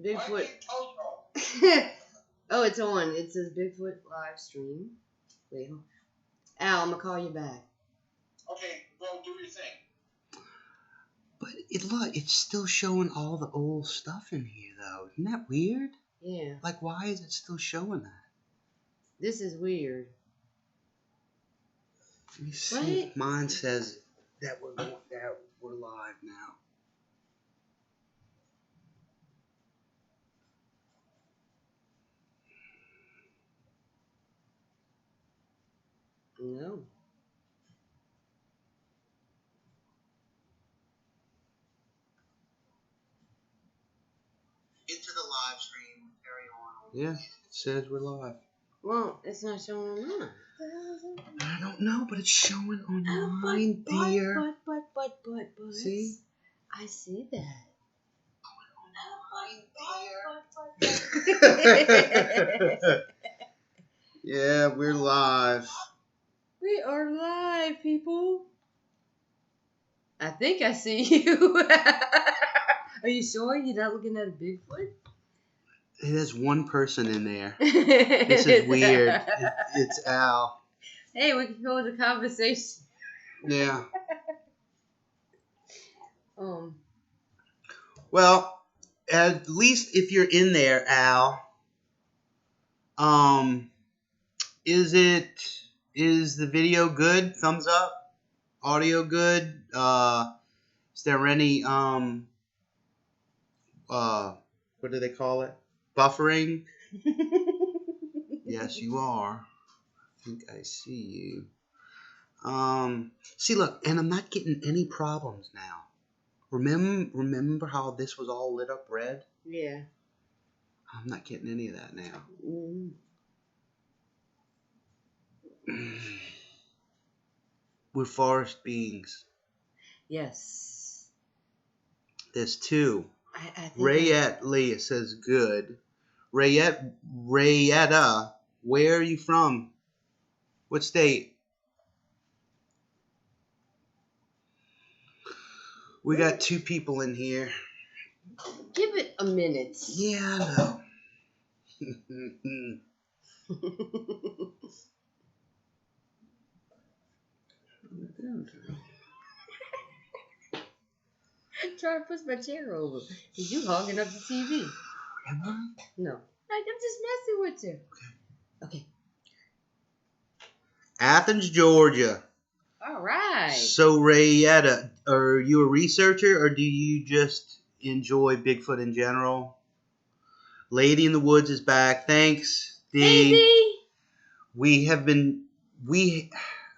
Bigfoot. Oh, it's on. It says Bigfoot live stream. Wait, Al, I'm gonna call you back. Okay, go do your thing. But it's still showing all the old stuff in here, though. Isn't that weird? Yeah. Like, why is it still showing that? This is weird. Let me see if mine says that we're live now. No. Into the live stream. Carry on. Yeah, it says we're live. Well, it's not showing on mine. I don't know, but it's showing on mine, dear. But. See? I see that. Yeah, we're live. We are live, people. I think I see you. Are you sure you're not looking at a Bigfoot? There's one person in there. This is weird. It's Al. Hey, we can go with the conversation. Yeah. Well, at least if you're in there, Al, is the video good? Thumbs up? Audio good? Is there any what do they call it? Buffering? Yes, you are. I think I see you. See, look, and I'm not getting any problems now. Remember how this was all lit up red? Yeah. I'm not getting any of that now. Mm. We're forest beings. Yes. There's two. I think Rayette Lee says good. Rayetta, where are you from? What state? We got two people in here. Give it a minute. Yeah, I know. Try to push my chair over. Because you hogging up the TV. Am I? No. I'm just messing with you. Okay. Athens, Georgia. All right. So, Rayetta, are you a researcher or do you just enjoy Bigfoot in general? Lady in the Woods is back. Thanks, Dee. Hey, Dee.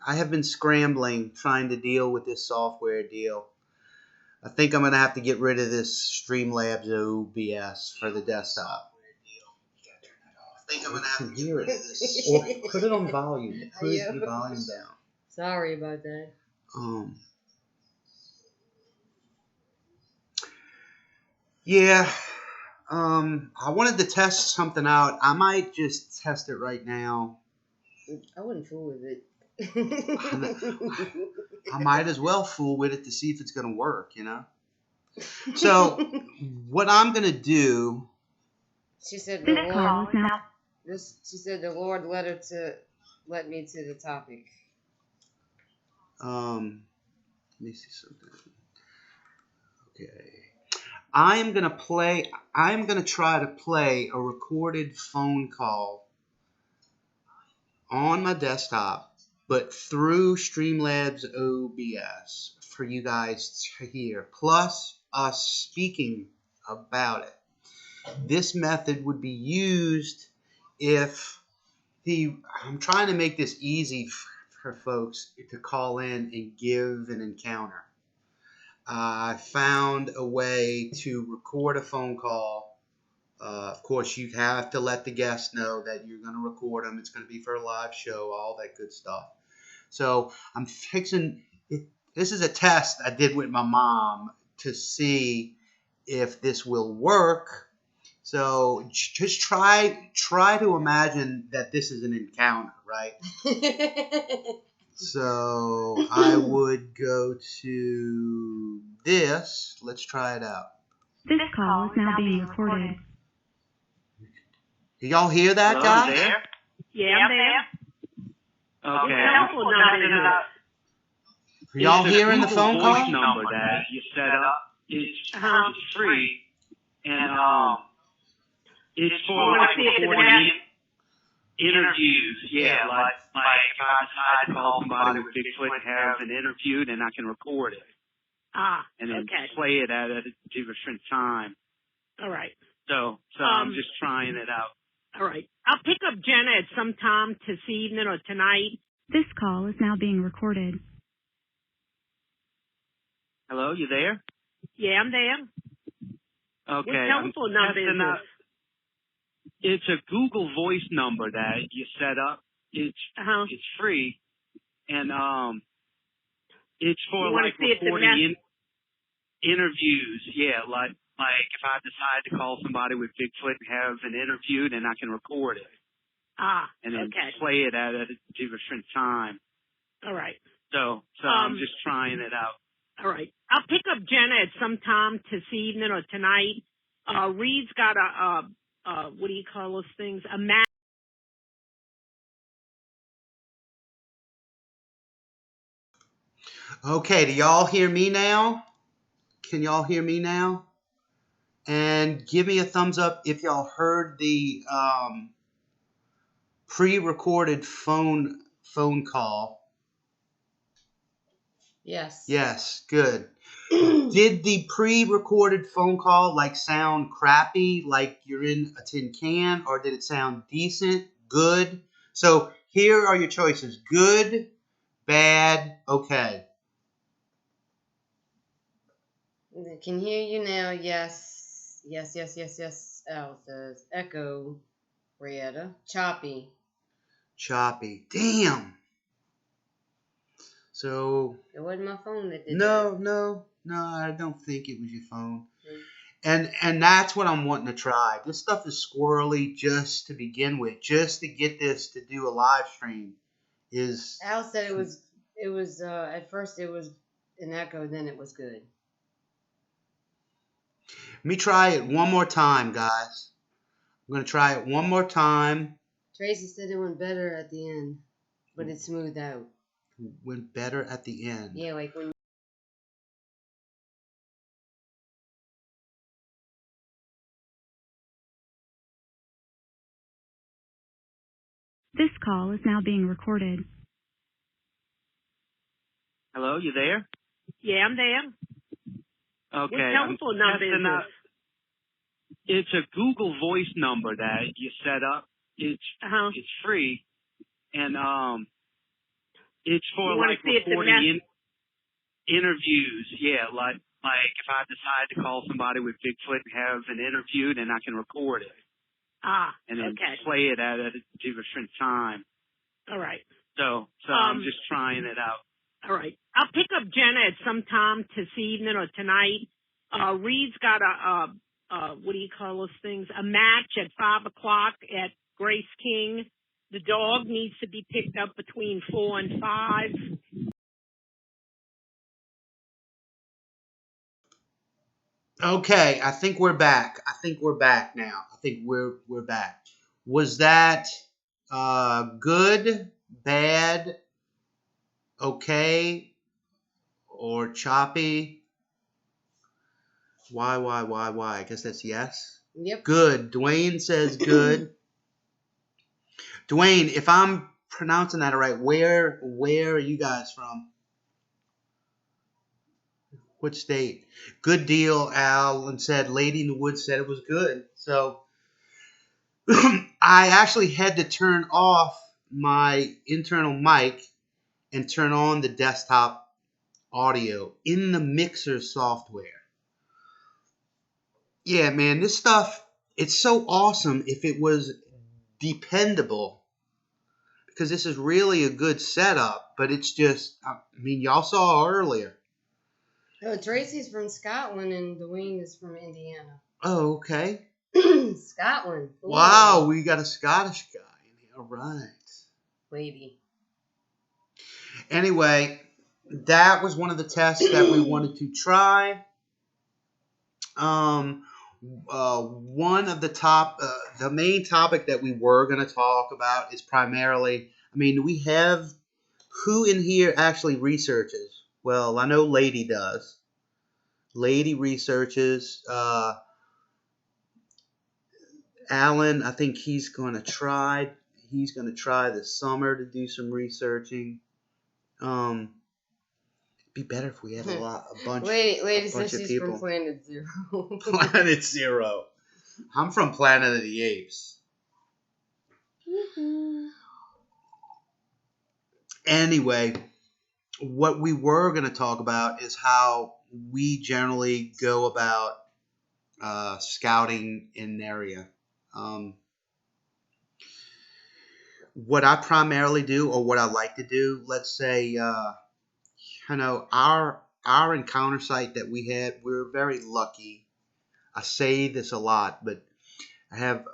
I have been scrambling trying to deal with this software deal. I think I'm going to have to get rid of this Streamlabs OBS for the desktop. I think I'm going to have to get rid of this. Or put it on volume. Put the volume down. Sorry about that. Yeah. I wanted to test something out. I might just test it right now. I wouldn't fool with it. I might as well fool with it to see if it's going to work, you know? So, what I'm going to do... She said the Lord... She said the Lord led me to the topic. Let me see something. Okay. I'm going to try to play a recorded phone call on my desktop, but through Streamlabs OBS for you guys to hear, plus us speaking about it. This method would be used if I'm trying to make this easy for folks to call in and give an encounter. I found a way to record a phone call. Of course, you have to let the guest know that you're going to record them. It's going to be for a live show, all that good stuff. So I'm fixing it. This is a test I did with my mom to see if this will work. So just try to imagine that this is an encounter, right? So I would go to this. Let's try it out. This call is now being recorded. Do y'all hear that, Hello, guys? there? Yeah, I'm there. Okay. What telephone number is Are y'all It's a hearing the Google phone voice call? number that you set up. It's free, and it's for like recording interviews. Yeah, like if I decide to call somebody with Bigfoot and have an interview, then I can record it and then play it at a different time. All right. So I'm just trying it out. All right. I'll pick up Jenna at some time this evening or tonight. This call is now being recorded. Hello, you there? Yeah, I'm there. Okay. What telephone number is this? It's a Google Voice number that you set up. It's free, and it's for like recording interviews. Yeah, like if I decide to call somebody with Bigfoot and have an interview, then I can record it and then play it at a different time. All right. So I'm just trying it out. All right. I'll pick up Jenna at some time this evening or tonight. Reed's got a what do you call those things? A match. Okay, do y'all hear me now? Can y'all hear me now? And give me a thumbs up if y'all heard the pre-recorded phone call. Yes. Yes, good. Did the pre-recorded phone call sound crappy, like you're in a tin can, or did it sound decent, good? So here are your choices: good, bad, okay. Can hear you now. Yes. Yes. Yes. Yes. Yes. Al says echo. Rietta. Choppy. Choppy. Damn. So It wasn't my phone that did no, I don't think it was your phone. And that's what I'm wanting to try. This stuff is squirrely just to begin with, just to get this to do a live stream. Al said it was at first it was an echo, then it was good. Let me try it one more time, guys. I'm going to try it one more time. Tracy said it went better at the end, but it smoothed out. Went better at the end. Yeah, like when. This call is now being recorded. Hello, you there? Yeah, I'm there. Okay. What telephone number is this? It's a Google Voice number that you set up. It's free, and it's for like recording interviews. Yeah, like if I decide to call somebody with Bigfoot and have an interview, then I can record it and then play it at a different time. All right. So I'm just trying it out. All right. I'll pick up Jenna at some time this evening or tonight. Reed's got a what do you call those things? A match at 5 o'clock at Grace King. The dog needs to be picked up between 4 and 5. Okay, I think we're back. Now. I think we're back. Was that good, bad, okay, or choppy? Why? I guess that's yes. Yep. Good. Dwayne says good. Dwayne, if I'm pronouncing that right, where are you guys from? What state? Good deal, Alan said. Lady in the Woods said it was good. So I actually had to turn off my internal mic and turn on the desktop audio in the mixer software. Yeah, man, this stuff, it's so awesome if it was dependable, because this is really a good setup, but it's just, I mean, y'all saw earlier. Oh, Tracy's from Scotland and Dwayne is from Indiana. Oh, okay. Scotland. Ooh. Wow, we got a Scottish guy in here. All right. Wavy. Anyway, that was one of the tests that we wanted to try. one of the main topic that we were going to talk about is primarily, I mean, do we have, who in here actually researches? Well, I know Lady does. Lady researches. Alan, I think he's going to try this summer to do some researching. Be better if we had a bunch since of he's people. from Planet Zero. Planet Zero. I'm from Planet of the Apes. Anyway, what we were going to talk about is how we generally go about scouting in an area. What I primarily do, or what I like to do, let's say, our encounter site that we had, we're very lucky. I say this a lot, but I have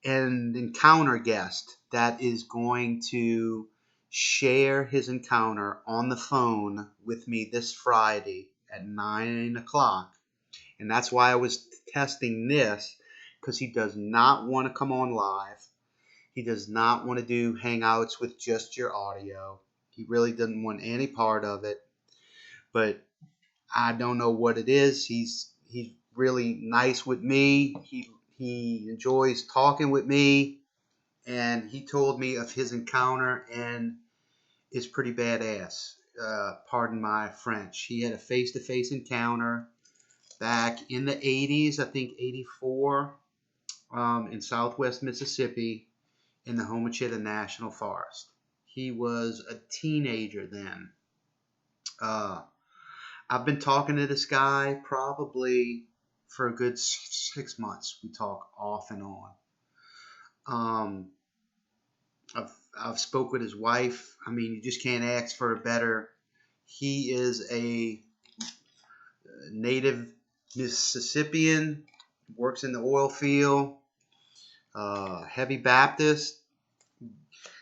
an encounter guest that is going to share his encounter on the phone with me this Friday at 9 o'clock. And that's why I was testing this, because he does not want to come on live. He does not want to do hangouts with just your audio. He really doesn't want any part of it. But I don't know what it is. He's really nice with me. He enjoys talking with me. And he told me of his encounter, and it's pretty badass. Pardon my French. He had a face-to-face encounter back in the 80s, I think 84, in southwest Mississippi in the Homachita National Forest. He was a teenager then. I've been talking to this guy probably for a good 6 months. We talk off and on. I've spoke with his wife. I mean, you just can't ask for a better. He is a native Mississippian, works in the oil field, heavy Baptist.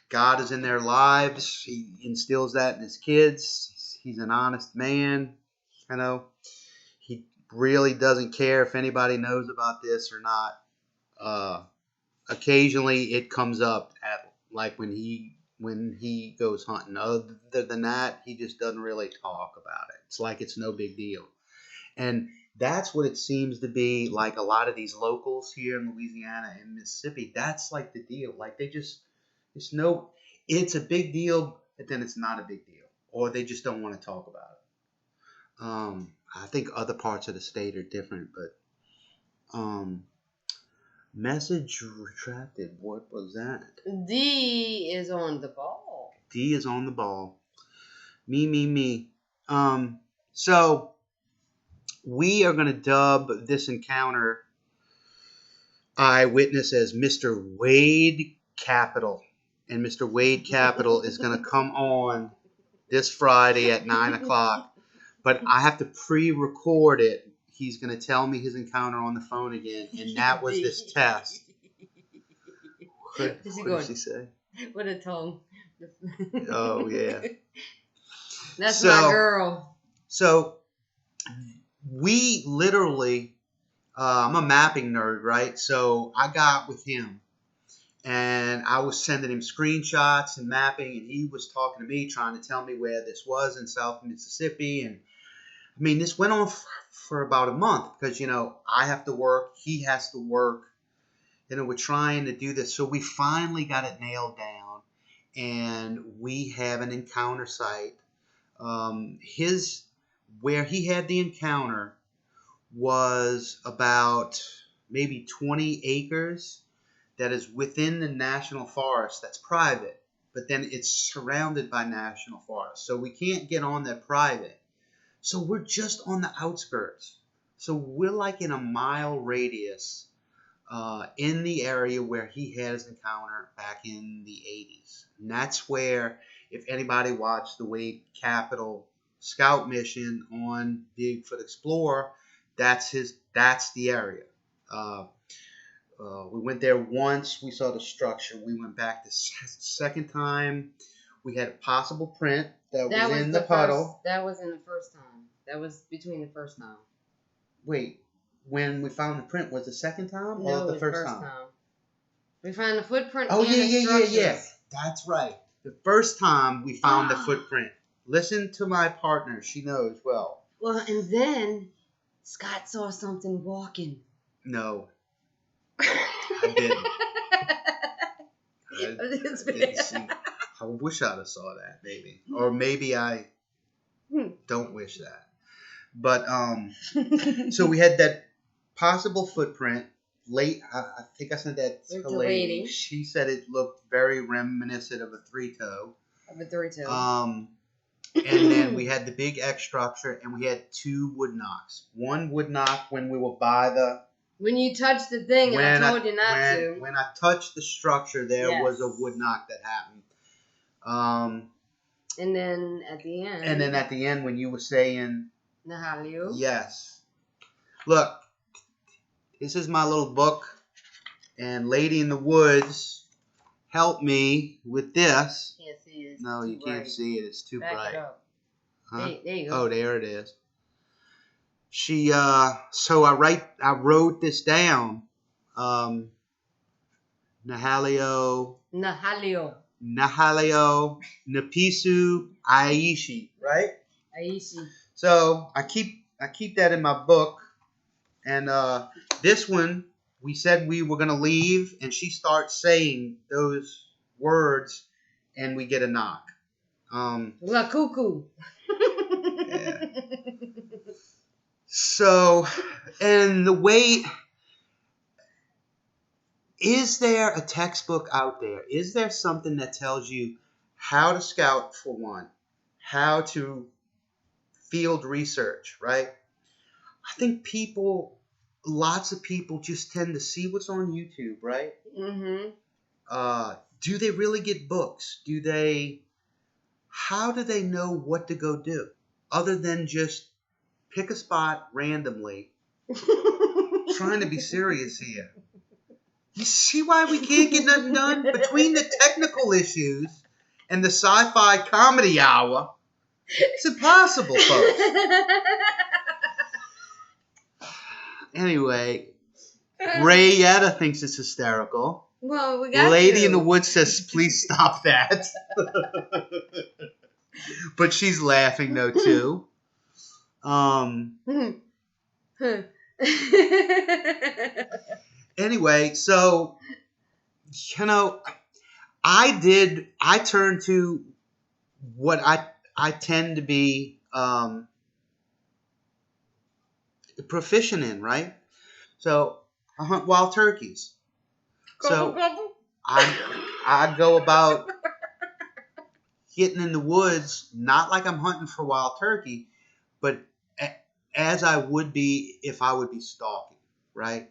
God is in their lives. He instills that in his kids. He's an honest man. He really doesn't care if anybody knows about this or not. Occasionally it comes up at like when he goes hunting. Other than that, he just doesn't really talk about it. It's like it's no big deal. And that's what it seems to be like a lot of these locals here in Louisiana and Mississippi. That's like the deal. Like it's a big deal, but then it's not a big deal. Or they just don't want to talk about it. I think other parts of the state are different, but message retracted. What was that? D is on the ball. D is on the ball. Me. So we are going to dub this encounter eyewitness as Mr. Wade Capital. And Mr. Wade Capital is going to come on this Friday at 9 o'clock. But I have to pre-record it. He's going to tell me his encounter on the phone again. And that was this test. What did she say? What a tongue. Oh, yeah. That's my girl. So we literally, I'm a mapping nerd, right? So I got with him. And I was sending him screenshots and mapping, and he was talking to me, trying to tell me where this was in South Mississippi. And I mean, this went on for about a month because, I have to work, he has to work. We're trying to do this. So we finally got it nailed down, and we have an encounter site. Where he had the encounter was about maybe 20 acres. That is within the national forest that's private, but then it's surrounded by national forest. So we can't get on that private. So we're just on the outskirts. So we're like in a mile radius in the area where he had his encounter back in the 80s. And that's where, if anybody watched the Wade Capital Scout mission on Bigfoot Explorer, that's the area. We went there once. We saw the structure. We went back the second time. We had a possible print that was in the puddle. That was in the first time. That was between the first time. Wait. when we found the print was the second time or No, the first time? We found the footprint. Oh, and yeah. instructions. That's right. The first time we found the footprint. Listen to my partner. She knows well. Well, and then Scott saw something walking. No. I didn't. I didn't see. I wish I'd have saw that, maybe. Or maybe I don't wish that. But, so we had that possible footprint. I think I sent that to a lady. She said it looked very reminiscent of a three-toe. Of a three-toe. And then we had the big X structure, and we had 2 wood knocks. One wood knock when we were by the... When you touched the thing, and I told you not to. When I touched the structure, there was a wood knock that happened. And then at the end... And then at the end, when you were saying... Nahalio. Yes. Look. This is my little book, and Lady in the Woods helped me with this. Can't see it. No, you can't see it. It's too bright. It up. Huh? There you go. Oh, there it is. She, so I wrote this down. Nahalio, Napisu, Aishi, right? Aishi. So I keep that in my book. And this one, we said we were going to leave, and she starts saying those words, and we get a knock. La cuckoo. Yeah. So, and the way, is there a textbook out there? Is there something that tells you how to scout for one, how to field research, right? I think lots of people just tend to see what's on YouTube, right? Mm-hmm. Do they really get books? How do they know what to go do? Other than just pick a spot randomly. Trying to be serious here. You see why we can't get nothing done? Between the technical issues and the sci-fi comedy hour, it's impossible, folks. Anyway, Rayetta thinks it's hysterical. Well, we got Lady in the Woods says, please stop that. But she's laughing, though, too. Anyway, so, I turned to what I tend to be proficient in, right? So I hunt wild turkeys. So I go about getting in the woods, not like I'm hunting for wild turkey, but as I would be if I would be stalking, right?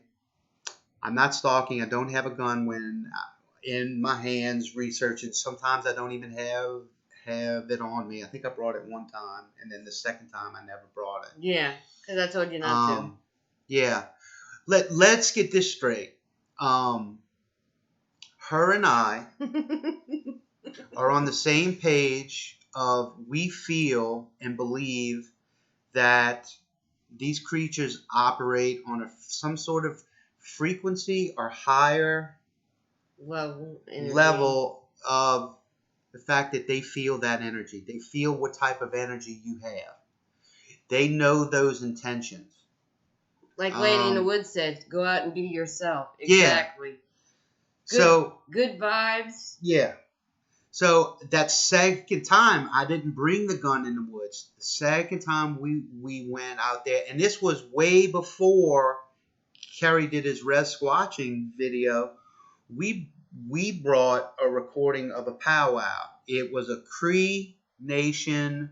I'm not stalking. I don't have a gun when in my hands researching. Sometimes I don't even have it on me. I think I brought it one time, and then the second time I never brought it. Yeah, because I told you not to. Yeah. Let's get this straight. Her and I are on the same page of we feel and believe that these creatures operate on some sort of frequency or higher level of the fact that they feel that energy. They feel what type of energy you have. They know those intentions. Like Lady in the Woods said, go out and be yourself. Exactly. Yeah. Good vibes. Yeah. So that second time, I didn't bring the gun in the woods. The second time we went out there, and this was way before Kerry did his res squatching video. We brought a recording of a powwow. It was a Cree Nation.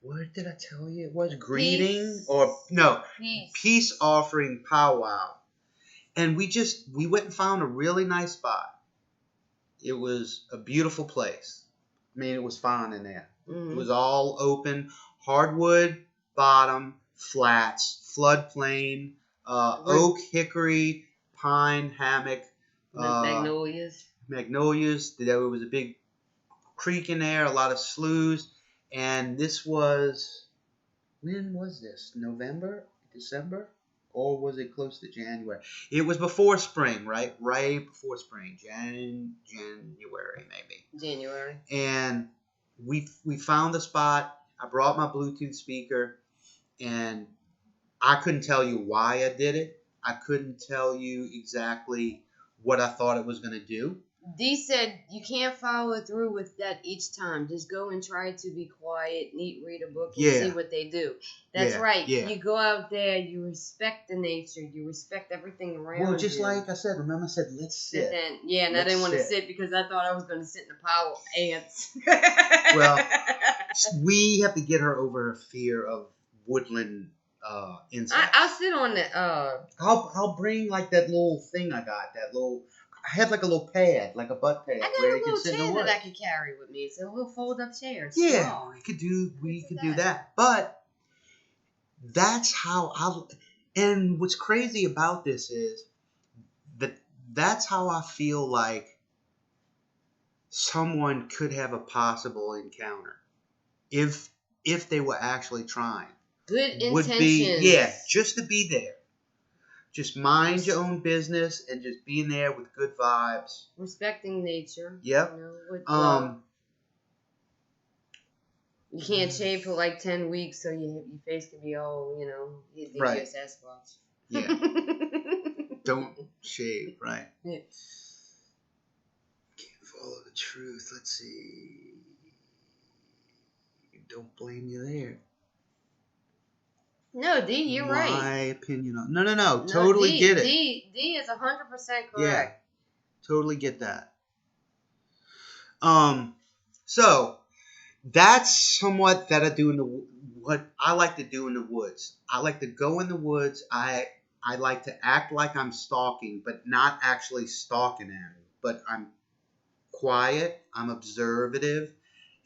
What did I tell you? It was greeting peace offering powwow. And we went and found a really nice spot. It was a beautiful place. I mean, it was fine in there. Mm-hmm. It was all open, hardwood bottom, flats, floodplain, oak, hickory, pine, hammock, magnolias. There was a big creek in there, a lot of sloughs, and this was when was this? November? December? Or was it close to January? It was before spring, right? Right before spring. January, maybe. January. And we found the spot. I brought my Bluetooth speaker, and I couldn't tell you why I did it. I couldn't tell you exactly what I thought it was going to do. Dee said you can't follow through with that each time. Just go and try to be quiet, read a book, and see what they do. That's right. Yeah. You go out there, you respect the nature, you respect everything around you. Well, just like I said, remember I said, let's sit. And I didn't want to sit because I thought I was going to sit in a pile of ants. Well, we have to get her over her fear of woodland insects. I'll sit on the... I'll bring like that little thing I got, that little... I have like a little pad, like a butt pad, where you can sit in the woods. I got a little chair that I can carry with me. It's a little fold-up chair. Yeah, we could do that. But that's how and what's crazy about this is that's how I feel like someone could have a possible encounter if they were actually trying. Good intentions. Just to be there. Just mind your own business and just being there with good vibes. Respecting nature. Yep. You can't shave for like 10 weeks so your face can be all, right. Sasquatch. Yeah. Don't shave, right? Yeah. Can't follow the truth. Let's see. Don't blame you there. No, D, you're right. My opinion on... No. Totally get it. D is 100% correct. Yeah. Totally get that. So that's somewhat that I do what I like to do in the woods. I like to go in the woods. I like to act like I'm stalking, but not actually stalking animals. But I'm quiet. I'm observative,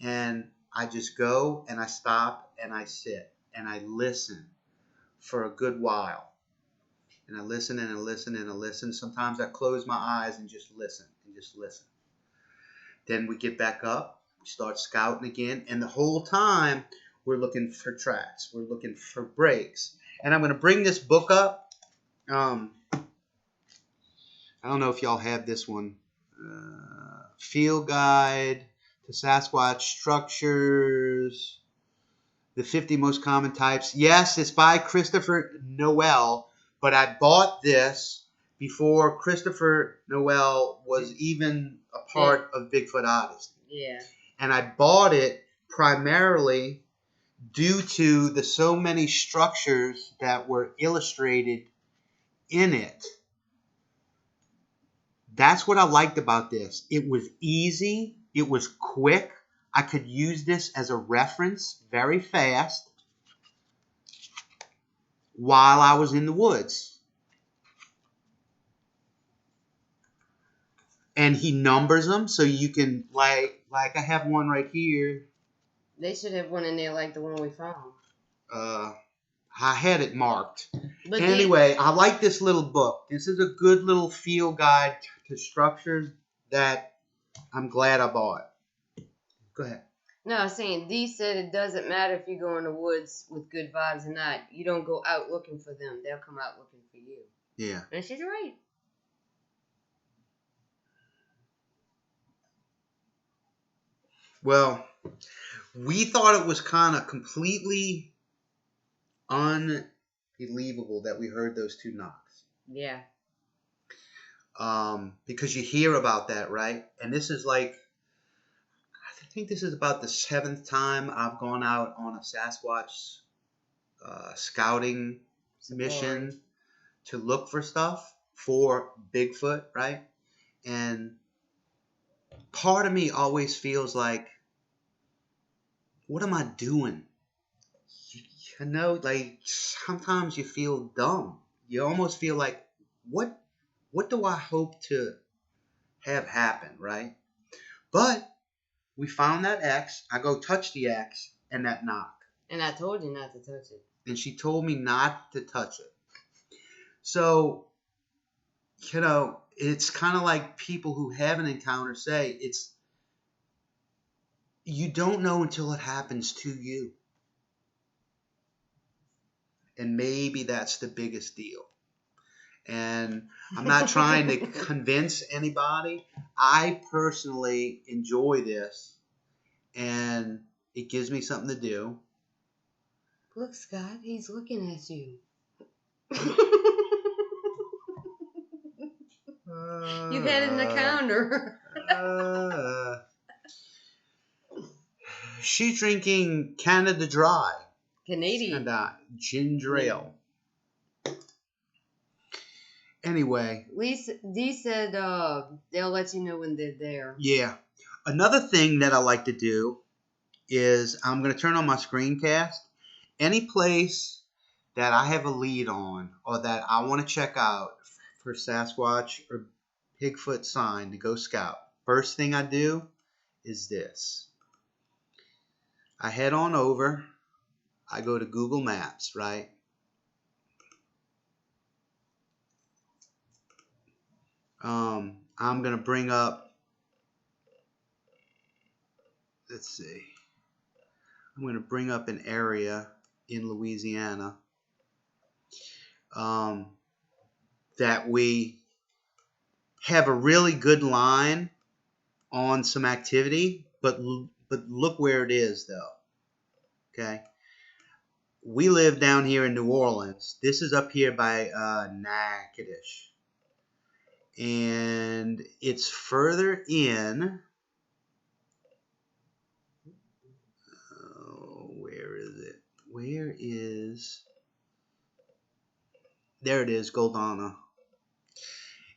and I just go and I stop and I sit and I listen for a good while. And I listen and I listen and I listen. Sometimes I close my eyes and just listen and just listen. Then we get back up. We start scouting again. And the whole time we're looking for tracks. We're looking for breaks. And I'm going to bring this book up. I don't know if y'all have this one. Field Guide to Sasquatch Structures. The 50 Most Common Types. Yes, it's by Christopher Noel, but I bought this before Christopher Noel was even a part of Bigfoot Activity. Yeah. And I bought it primarily due to the so many structures that were illustrated in it. That's what I liked about this. It was easy. It was quick. I could use this as a reference very fast while I was in the woods. And he numbers them so you can, like I have one right here. They should have one in there like the one we found. I had it marked. But anyway, I like this little book. This is a good little field guide to structures that I'm glad I bought. Go ahead. No, I was saying, Dee said it doesn't matter if you go in the woods with good vibes or not. You don't go out looking for them. They'll come out looking for you. Yeah. And she's right. Well, we thought it was kind of completely unbelievable that we heard those two knocks. Yeah. Because you hear about that, right? And this is like, I think this is about the 7th time I've gone out on a Sasquatch scouting mission to look for stuff for Bigfoot, right? And part of me always feels like, what am I doing? You know, like sometimes you feel dumb. You almost feel like, what do I hope to have happen, right? But we found that X. I go touch the X and that knock. And I told you not to touch it. And she told me not to touch it. So, you know, it's kind of like people who have an encounter say, you don't know until it happens to you. And maybe that's the biggest deal. And I'm not trying to convince anybody. I personally enjoy this, and it gives me something to do. Look, Scott, he's looking at you. You had it in the counter. She's drinking Canada Dry. Canadian. Ginger ale. Anyway. Dee said they'll let you know when they're there. Yeah. Another thing that I like to do is I'm going to turn on my screencast. Any place that I have a lead on or that I want to check out for Sasquatch or Bigfoot sign to go scout, first thing I do is this. I head on over. I go to Google Maps, right? I'm going to bring up, let's see. I'm going to bring up an area in Louisiana that we have a really good line on some activity, but look where it is, though. Okay? We live down here in New Orleans. This is up here by Natchitoches. And it's further in. Where is it? Where is... There it is, Goldana.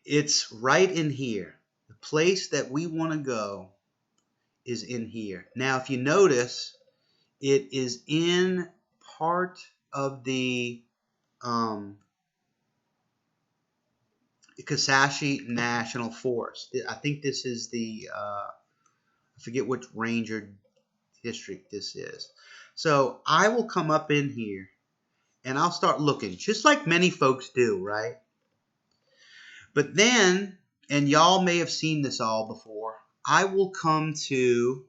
It's right in here. The place that we want to go is in here. Now, if you notice, it is in part of the Kashashi National Forest. I think this is the, I forget which ranger district this is. So I will come up in here and I'll start looking, just like many folks do, right? But then, and y'all may have seen this all before, I will come to,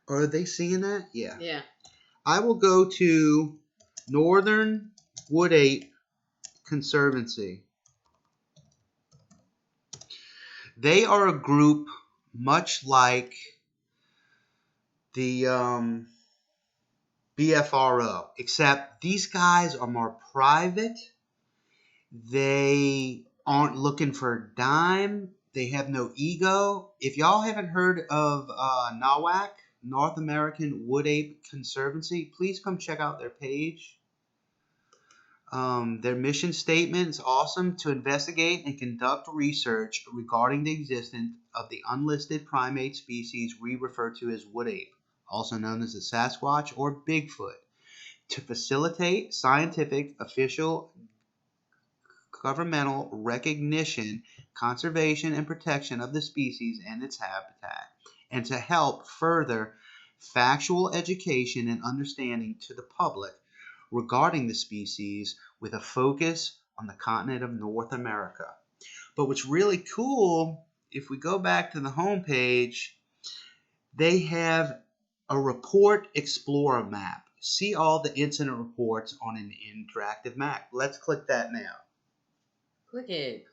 or are they seeing that? Yeah. Yeah. I will go to Northern Wood Ape Conservancy. They are a group much like the BFRO, except these guys are more private. They aren't looking for a dime. They have no ego. If y'all haven't heard of NAWAC, North American Wood Ape Conservancy, please come check out their page. Their mission statement is awesome: to investigate and conduct research regarding the existence of the unlisted primate species we refer to as wood ape, also known as the Sasquatch or Bigfoot, to facilitate scientific, official, governmental recognition, conservation, and protection of the species and its habitat, and to help further factual education and understanding to the public regarding the species with a focus on the continent of North America. But what's really cool, if we go back to the homepage, they have a report Xplorer map. See all the incident reports on an interactive map. Let's click that now. Click it.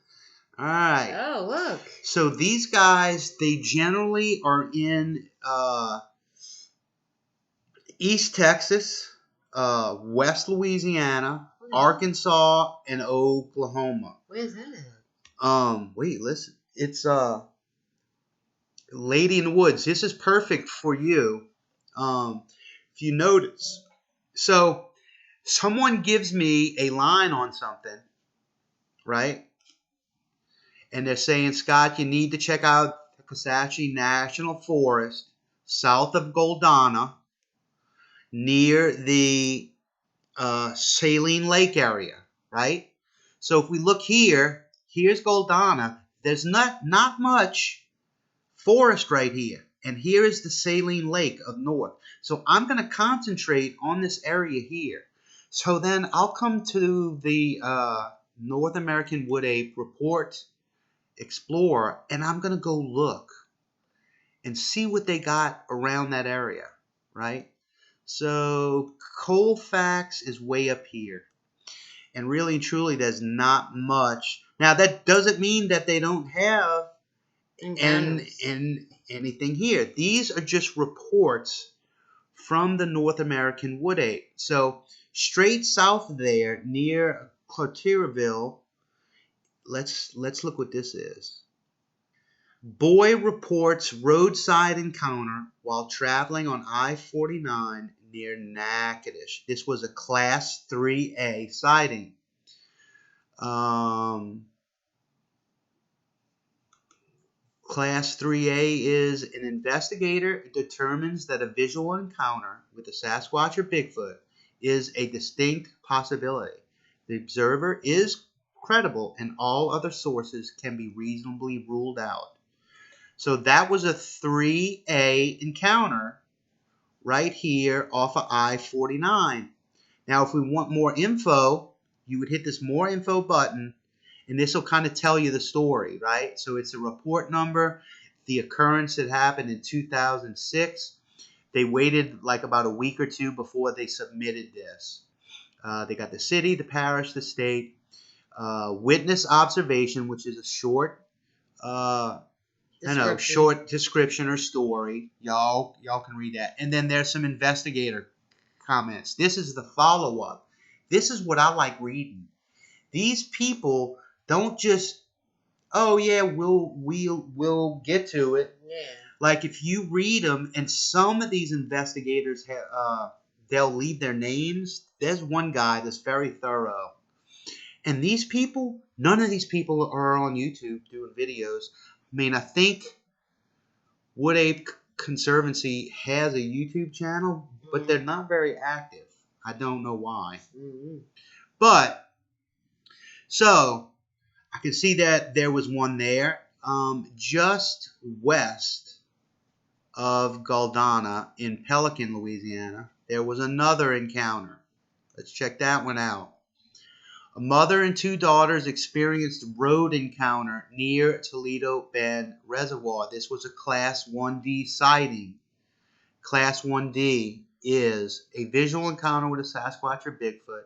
All right. Oh, look. So these guys, they generally are in East Texas, West Louisiana, Arkansas, and Oklahoma. Where's that at? Wait, listen. It's Lady in the Woods. This is perfect for you. If you notice. So someone gives me a line on something, right? And they're saying, Scott, you need to check out the Kashashi National Forest south of Goldana, near the Saline Lake area, right? So if we look here, here's Goldana. There's not much forest right here. And here is the Saline Lake of north. So I'm going to concentrate on this area here. So then I'll come to the North American Wood Ape Report Xplorer, and I'm going to go look and see what they got around that area, right? So Colfax is way up here. And really and truly, there's not much. Now, that doesn't mean that they don't have anything here. These are just reports from the North American wood ape. So straight south there near Cartierville, let's look what this is. Boy reports roadside encounter while traveling on I-49 near Natchitoches. This was a Class 3A sighting. Class 3A is an investigator determines that a visual encounter with a Sasquatch or Bigfoot is a distinct possibility. The observer is credible and all other sources can be reasonably ruled out. So that was a 3A encounter right here off of I-49. Now, if we want more info, you would hit this more info button, and this will kind of tell you the story, right? So it's a report number, the occurrence that happened in 2006. They waited like about a week or two before they submitted this. They got the city, the parish, the state, witness observation, which is a short short description or story. Y'all can read that. And then there's some investigator comments. This is the follow-up. This is what I like reading. These people don't just, oh yeah, we'll get to it. Yeah. Like if you read them, and some of these investigators they'll leave their names. There's one guy that's very thorough. And these people, none of these people are on YouTube doing videos. I mean, I think Wood Ape Conservancy has a YouTube channel, but they're not very active. I don't know why. Mm-hmm. But, so, I can see that there was one there. Just west of Galdana in Pelican, Louisiana, there was another encounter. Let's check that one out. A mother and two daughters experienced road encounter near Toledo Bend Reservoir. This was a Class 1D sighting. Class 1D is a visual encounter with a Sasquatch or Bigfoot,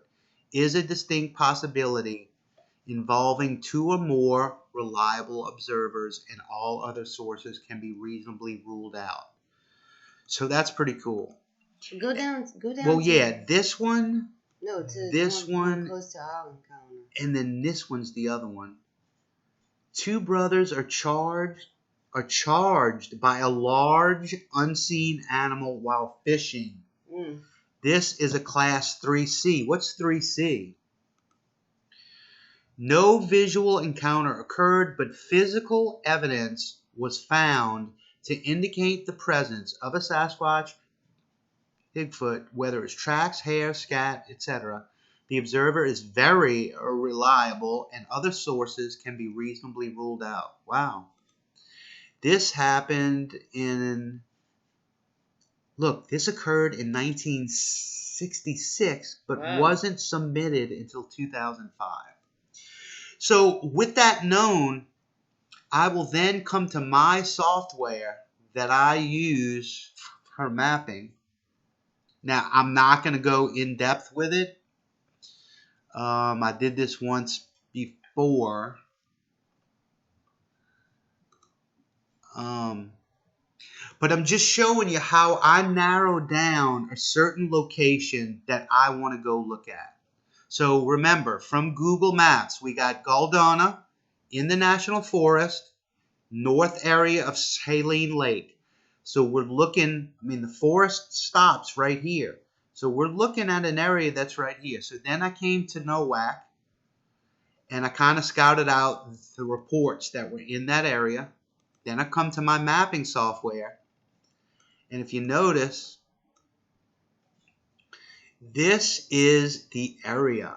is a distinct possibility involving two or more reliable observers, and all other sources can be reasonably ruled out. So that's pretty cool. Go down. Well, yeah, this one. No, to this one, close to our encounter. And then this one's the other one. Two brothers are charged by a large unseen animal while fishing. This is a Class 3C. What's 3C? No visual encounter occurred, but physical evidence was found to indicate the presence of a Sasquatch, Bigfoot, whether it's tracks, hair, scat, etc. The observer is very reliable, and other sources can be reasonably ruled out. Wow. This happened in... Look, this occurred in 1966, but wasn't submitted until 2005. So, with that known, I will then come to my software that I use for mapping. Now, I'm not going to go in depth with it. I did this once before. But I'm just showing you how I narrow down a certain location that I want to go look at. So remember, from Google Maps, we got Galdana in the National Forest, north area of Saline Lake. So we're looking, the forest stops right here. So we're looking at an area that's right here. So then I came to Nowak, and I kind of scouted out the reports that were in that area. Then I come to my mapping software. And if you notice, this is the area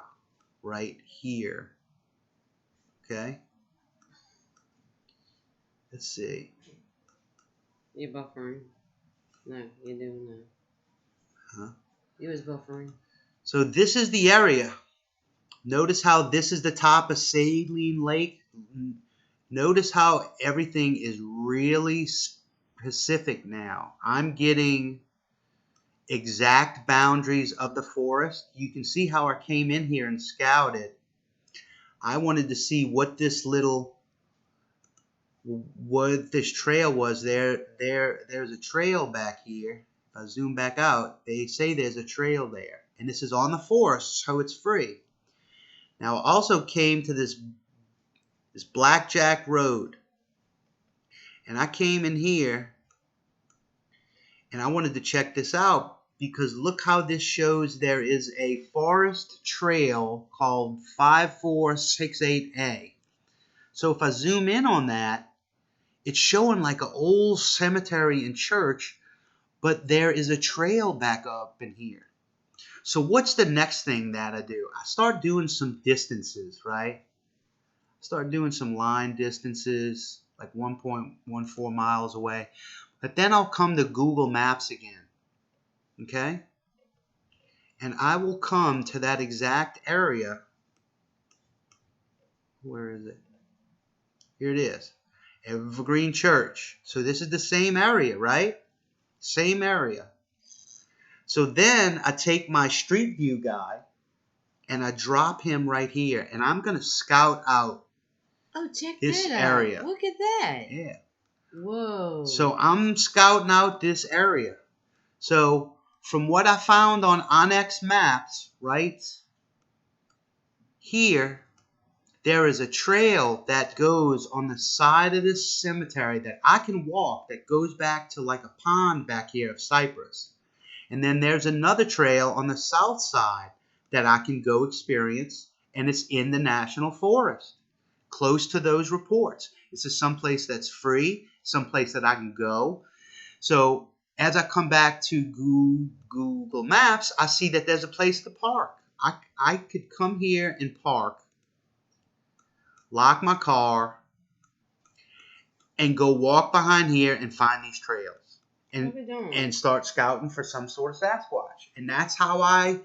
right here. Okay? Let's see. You're buffering. No, you're doing that. Huh? You was buffering. So this is the area. Notice how this is the top of Saline Lake. Notice how everything is really specific now. I'm getting exact boundaries of the forest. You can see how I came in here and scouted. I wanted to see what this trail was. There's a trail back here. If I zoom back out, they say there's a trail there. And this is on the forest, so it's free. Now, I also came to this Blackjack Road. And I came in here, and I wanted to check this out, because look how this shows there is a forest trail called 5468A. So if I zoom in on that, it's showing like an old cemetery and church, but there is a trail back up in here. So what's the next thing that I do? I start doing some distances, right? Start doing some line distances, like 1.14 miles away. But then I'll come to Google Maps again. Okay? And I will come to that exact area. Where is it? Here it is. Evergreen Church. So this is the same area, right? Same area. So then I take my Street View guy and I drop him right here. And I'm going to scout out this area. Look at that. Yeah. Whoa. So I'm scouting out this area. So from what I found on Onyx Maps, right here, there is a trail that goes on the side of this cemetery that I can walk that goes back to like a pond back here of cypress. And then there's another trail on the south side that I can go experience, and it's in the National Forest, close to those reports. This is someplace that's free, someplace that I can go. So as I come back to Google Maps, I see that there's a place to park. I could come here and park, lock my car, and go walk behind here and find these trails. And start scouting for some sort of Sasquatch. And that's how I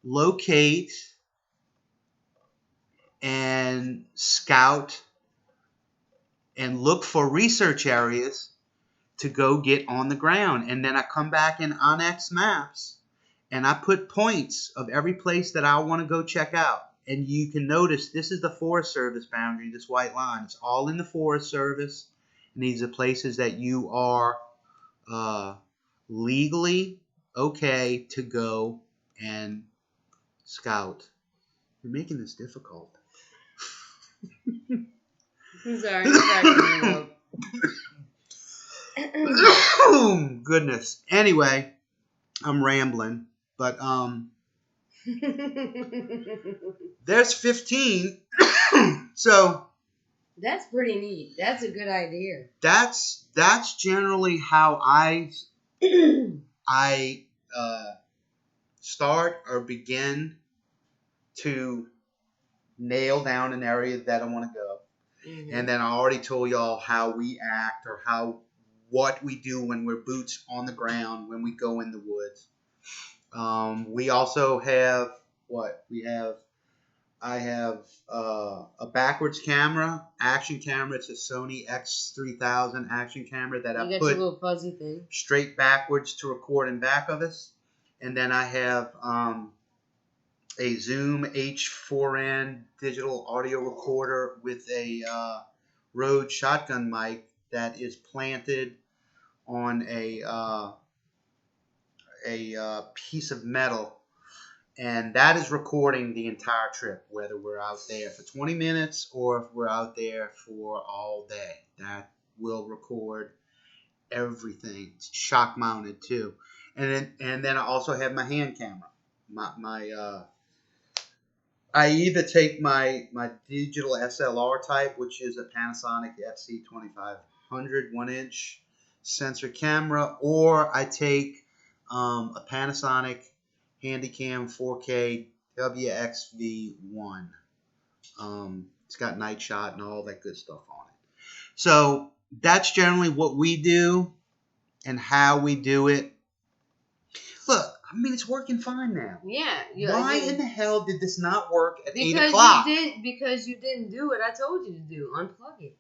locate and scout and look for research areas to go get on the ground. And then I come back in Onyx Maps and I put points of every place that I want to go check out. And you can notice this is the Forest Service boundary, this white line. It's all in the Forest Service. And these are places that you are legally okay to go and scout. You're making this difficult. I'm sorry, I'm cracking up. Goodness. Anyway, I'm rambling, but there's 15. So that's pretty neat. That's a good idea. That's generally how I start or begin to nail down an area that I want to go. Mm-hmm. And then I already told y'all how we act or what we do when we're boots on the ground, when we go in the woods. We also have I have a backwards camera, action camera. It's a Sony X3000 action camera that I put your little fuzzy thing straight backwards to record in back of us. And then I have a Zoom H4n digital audio recorder with a Rode shotgun mic that is planted on a piece of metal. And that is recording the entire trip, whether we're out there for 20 minutes or if we're out there for all day. That will record everything. It's shock mounted too. And then I also have my hand camera. I either take my digital SLR type, which is a Panasonic FC2500 1-inch sensor camera, or I take a Panasonic Handycam 4K WXV1. It's got night shot and all that good stuff on it. So that's generally what we do and how we do it. Look, I mean, it's working fine now. Yeah. Why in the hell did this not work at 8 o'clock? Because you didn't do what I told you to do. Unplug it.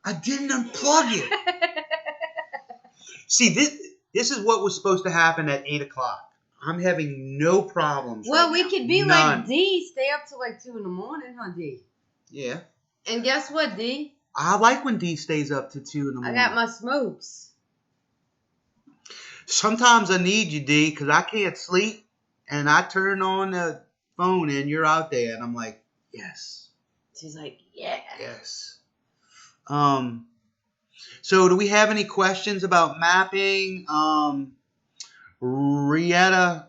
I didn't unplug it. See, This is what was supposed to happen at 8 o'clock. I'm having no problems. Well, right we now. could be None. like D, stay up till like 2 in the morning, huh, D? Yeah. And guess what, D? I like when D stays up to 2 in the morning. I got my smokes. Sometimes I need you, D, because I can't sleep. And I turn on the phone and you're out there. And I'm like, yes. She's like, yeah. Yes. So do we have any questions about mapping? Rieta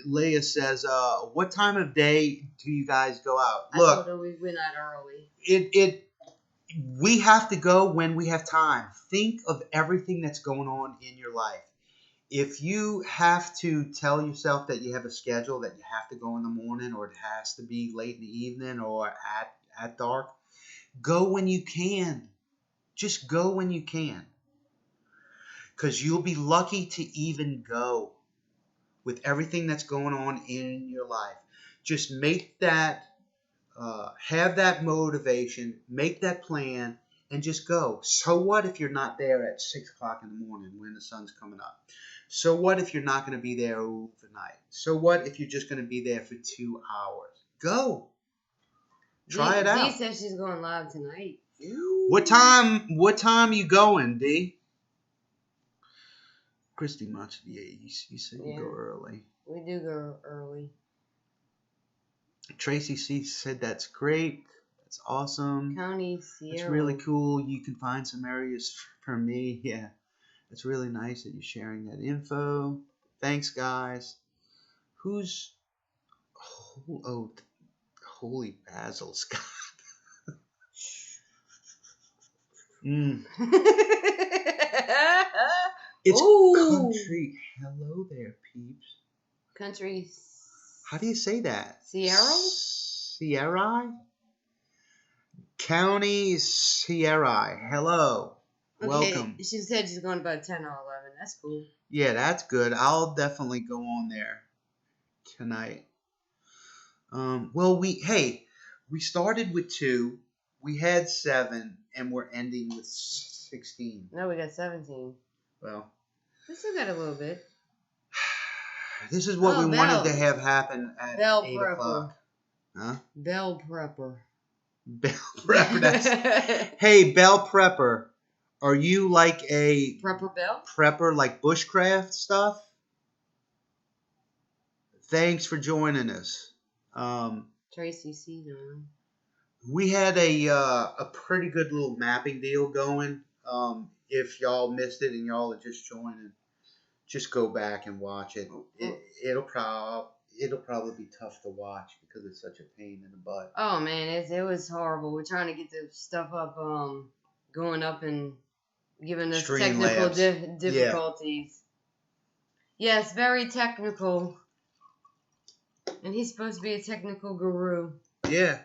Leah says, what time of day do you guys go out? I told her we went out early. We have to go when we have time. Think of everything that's going on in your life. If you have to tell yourself that you have a schedule, that you have to go in the morning, or it has to be late in the evening or at dark, go when you can. Just go when you can. Because you'll be lucky to even go with everything that's going on in your life. Just make that, have that motivation, make that plan, and just go. So what if you're not there at 6 o'clock in the morning when the sun's coming up? So what if you're not going to be there overnight? So what if you're just going to be there for 2 hours? Go. Try it out. Dee says she's going live tonight. Ooh. What time you going, D? Kristi much. Yeah, you said you go early. We do go early. Tracy C said that's great. That's awesome. County Sierra. That's really cool. You can find some areas for me. Yeah. It's really nice that you're sharing that info. Thanks, guys. Who's... Oh, holy Basil Scott. It's country. Hello there, peeps. Country. How do you say that? Sierra? County Sierra. Hello. Okay. Welcome. She said she's going about 10 or 11. That's cool. Yeah, that's good. I'll definitely go on there tonight. Well, we started with 2. We had 7, and we're ending with 16. No, we got 17. Well, we still got a little bit. This is what we wanted to have happen at 8 o'clock. Huh? Bell Prepper. Bell Prepper. Hey, Bell Prepper. Are you like a prepper like bushcraft stuff? Thanks for joining us. Tracy C. We had a pretty good little mapping deal going. If y'all missed it and y'all are just joining, just go back and watch it. It'll probably be tough to watch because it's such a pain in the butt. Oh man, it was horrible. We're trying to get the stuff up, going up and giving us technical difficulties. Yeah. Yes, very technical. And he's supposed to be a technical guru. Yeah.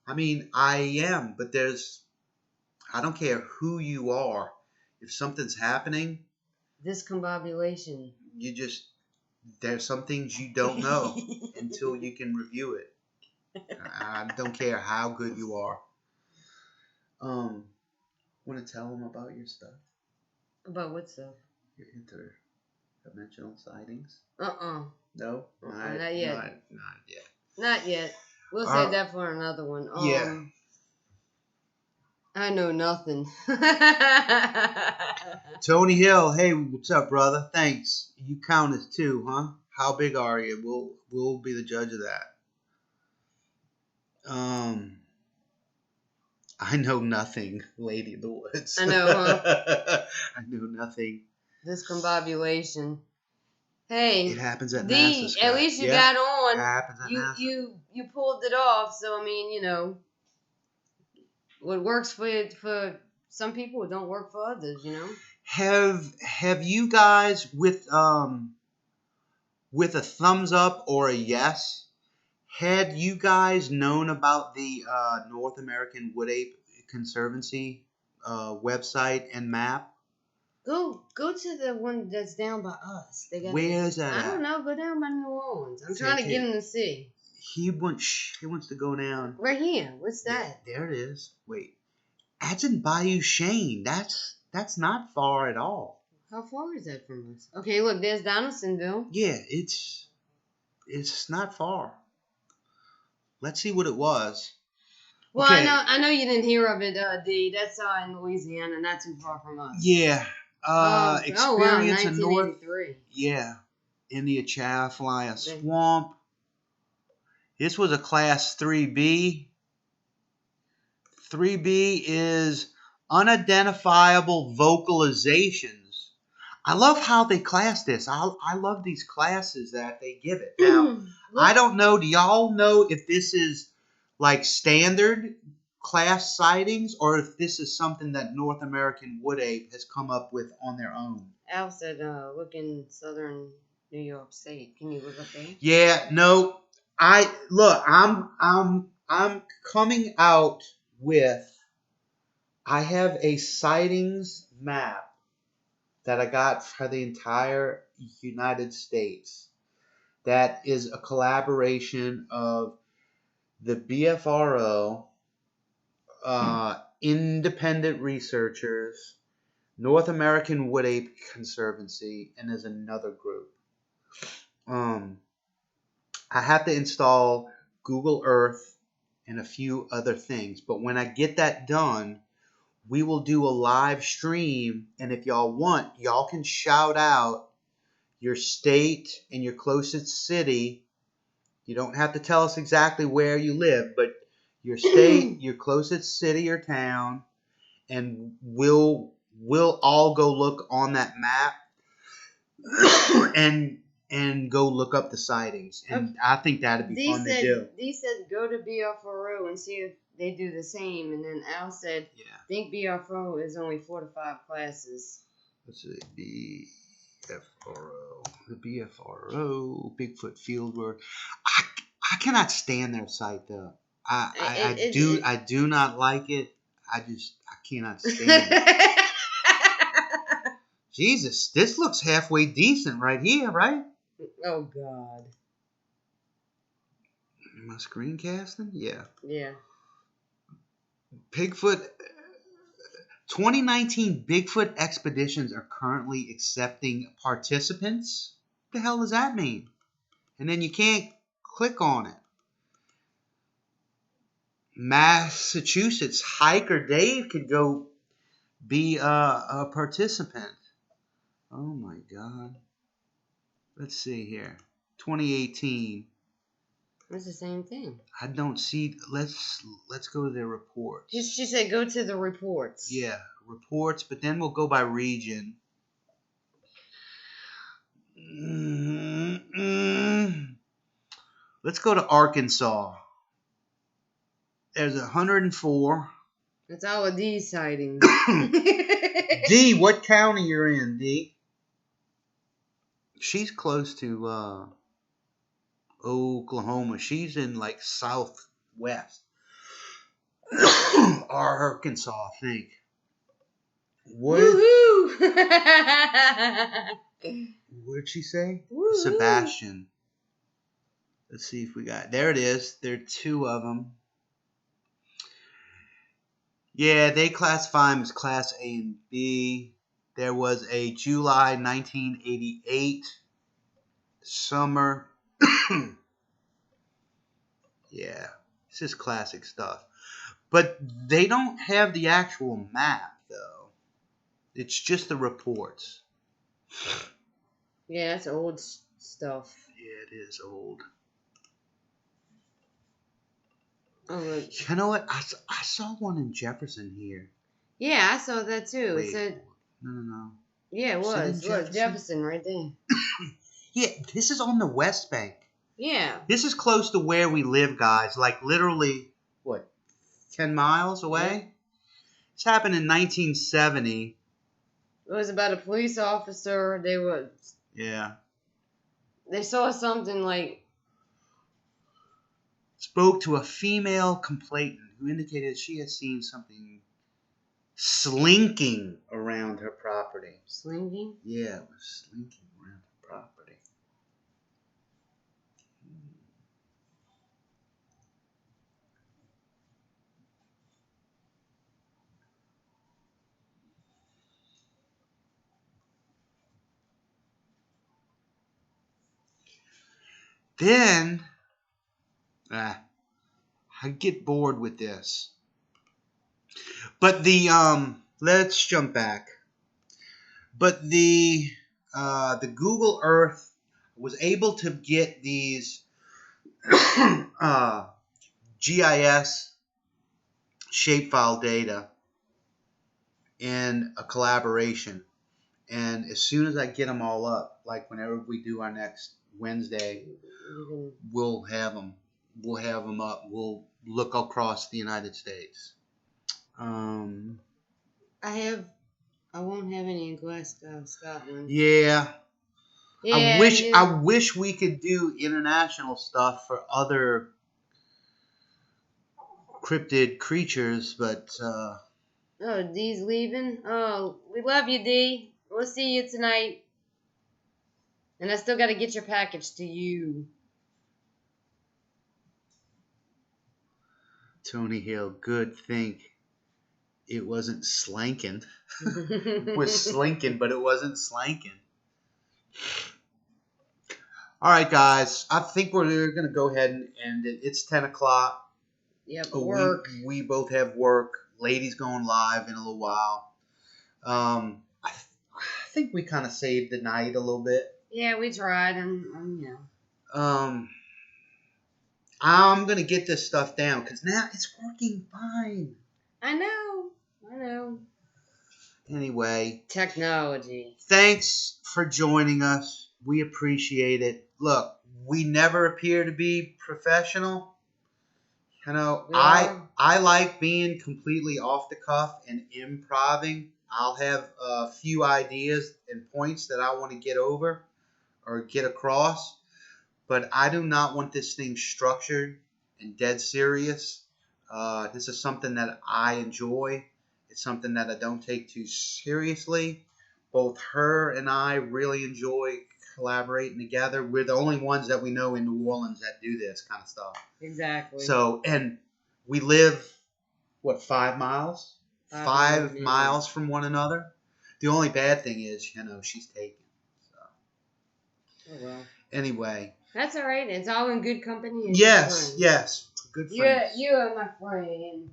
I mean, I am, but I don't care who you are. If something's happening. Discombobulation. There's some things you don't know until you can review it. I don't care how good you are. Want to tell them about your stuff? About what stuff? Your interdimensional sightings? No? Not yet. Not yet. We'll save that for another one. Yeah. I know nothing. Tony Hill, hey, what's up, brother? Thanks. You count as 2, huh? How big are you? We'll be the judge of that. I know nothing, Lady of the Woods. I know, huh? I know nothing. Discombobulation. Hey, it happens at NASA. At least you got on. It happens at NASA. You pulled it off. So I mean, what works for some people, it don't work for others. Have you guys with a thumbs up or a yes? Had you guys known about the North American Wood Ape Conservancy website and map? Go to the one that's down by us. Where is that? I don't know. Go down by New Orleans. I'm trying to get him to see. He wants to go down. Right here. What's that? There it is. Wait. That's in Bayou Chene. That's not far at all. How far is that from us? Okay, look, there's Donaldsonville. Yeah, it's not far. Let's see what it was. Well, okay. I know you didn't hear of it, D. That's in Louisiana, not too far from us. Yeah. Experience 1983. Yeah. In the Atchafalaya Swamp. This was a class 3B. 3B is unidentifiable vocalizations. I love how they class this. I love these classes that they give it. Now, I don't know. Do y'all know if this is like standard class sightings or if this is something that North American Wood Ape has come up with on their own? Al said, look in southern New York State. Can you look up there? Yeah, no. I'm coming out with, I have a sightings map that I got for the entire United States. That is a collaboration of the BFRO, independent researchers, North American Wood Ape Conservancy, and there's another group. I have to install Google Earth and a few other things, but when I get that done, we will do a live stream, and if y'all want, y'all can shout out your state and your closest city. You don't have to tell us exactly where you live, but your state, your closest city or town, and we'll all go look on that map and go look up the sightings. And I think that'd be fun to do. Dee said go to BFRO and see if they do the same. And then Al said, I think BFRO is only 4 to 5 classes. Let's see, BFRO. The BFRO, Bigfoot Fieldwork. I cannot stand their site though. I do not like it. I cannot stand it. Jesus, this looks halfway decent right here, right? Oh God. Am I screencasting? Yeah. Yeah. Bigfoot. 2019 Bigfoot expeditions are currently accepting participants. What the hell does that mean? And then you can't click on it. Massachusetts hiker Dave could go be a participant. Oh my God. Let's see here. 2018. It's the same thing. I don't see. Let's go to their reports. She said go to the reports. Yeah, reports, but then we'll go by region. Let's go to Arkansas. There's 104. It's all of these sightings. D, what county you're in, D? She's close to Oklahoma. She's in like southwest. Arkansas, I think. Woohoo! What'd she say? Woo-hoo. Sebastian. Let's see if we got. There it is. There are 2 of them. Yeah, they classify them as Class A and B. There was a July 1988 summer. Yeah, this is classic stuff. But they don't have the actual map, though. It's just the reports. Yeah, that's old stuff. Yeah, it is old. Oh, look. You know what? I saw one in Jefferson here. Yeah, I saw that too. Wait, it said. No. Yeah, it was. Look, Jefferson right there. Yeah, this is on the West Bank. Yeah. This is close to where we live, guys. Like literally, 10 miles away? Yeah. This happened in 1970. It was about a police officer. They saw something like. Spoke to a female complainant who indicated she had seen something slinking around her property. Slinking? Yeah, it was slinking around her property. then I get bored with this. But let's jump back. But the Google Earth was able to get these GIS shapefile data in a collaboration. And as soon as I get them all up, like whenever we do our next Wednesday, we'll have them. We'll have them up. We'll look across the United States. I won't have any in Glasgow, Scotland. Yeah. Yeah. I wish we could do international stuff for other cryptid creatures, but Oh, Dee's leaving? Oh, we love you, Dee. We'll see you tonight. And I still got to get your package to you. Tony Hill, good think it wasn't slanking. It was slinking, but it wasn't slanking. All right, guys. I think we're going to go ahead and end it. It's 10 o'clock. Yep, work. We both have work. Lady's going live in a little while. I think we kind of saved the night a little bit. Yeah, we tried, and yeah. I'm going to get this stuff down because now it's working fine. I know. Anyway. Technology. Thanks for joining us. We appreciate it. Look, we never appear to be professional. You know, I like being completely off the cuff and improvising. I'll have a few ideas and points that I want to get over or get across. But I do not want this thing structured and dead serious. This is something that I enjoy. It's something that I don't take too seriously. Both her and I really enjoy collaborating together. We're the only ones that we know in New Orleans that do this kind of stuff. Exactly. So, and we live, 5 miles? 5 miles from one another. The only bad thing is, she's taken. So. Oh, well. Anyway. That's all right. It's all in good company. And yes. Good friends. You are my friend.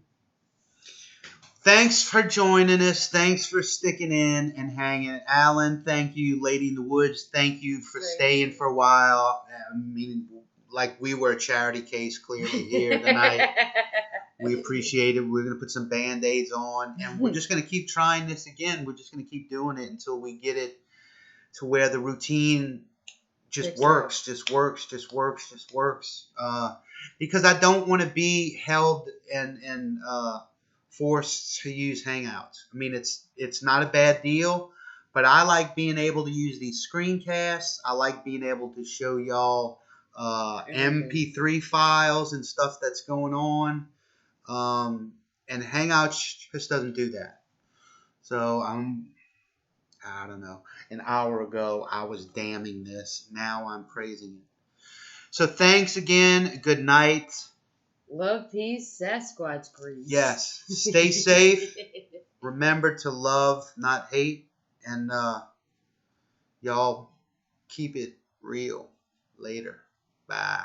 Thanks for joining us. Thanks for sticking in and hanging. Alan, thank you. Lady in the Woods, thank you for staying for a while. I mean, like we were a charity case clearly here tonight. We appreciate it. We're going to put some Band-Aids on, and we're just going to keep trying this again. We're just going to keep doing it until we get it to where the routine just works. Because I don't want to be held and forced to use Hangouts. I mean, it's not a bad deal, but I like being able to use these screencasts. I like being able to show y'all MP3 files and stuff that's going on. And Hangouts just doesn't do that. So I don't know. An hour ago, I was damning this. Now I'm praising it. So thanks again. Good night. Love, peace, Sasquatch grease. Yes. Stay safe. Remember to love, not hate. And y'all keep it real. Later. Bye.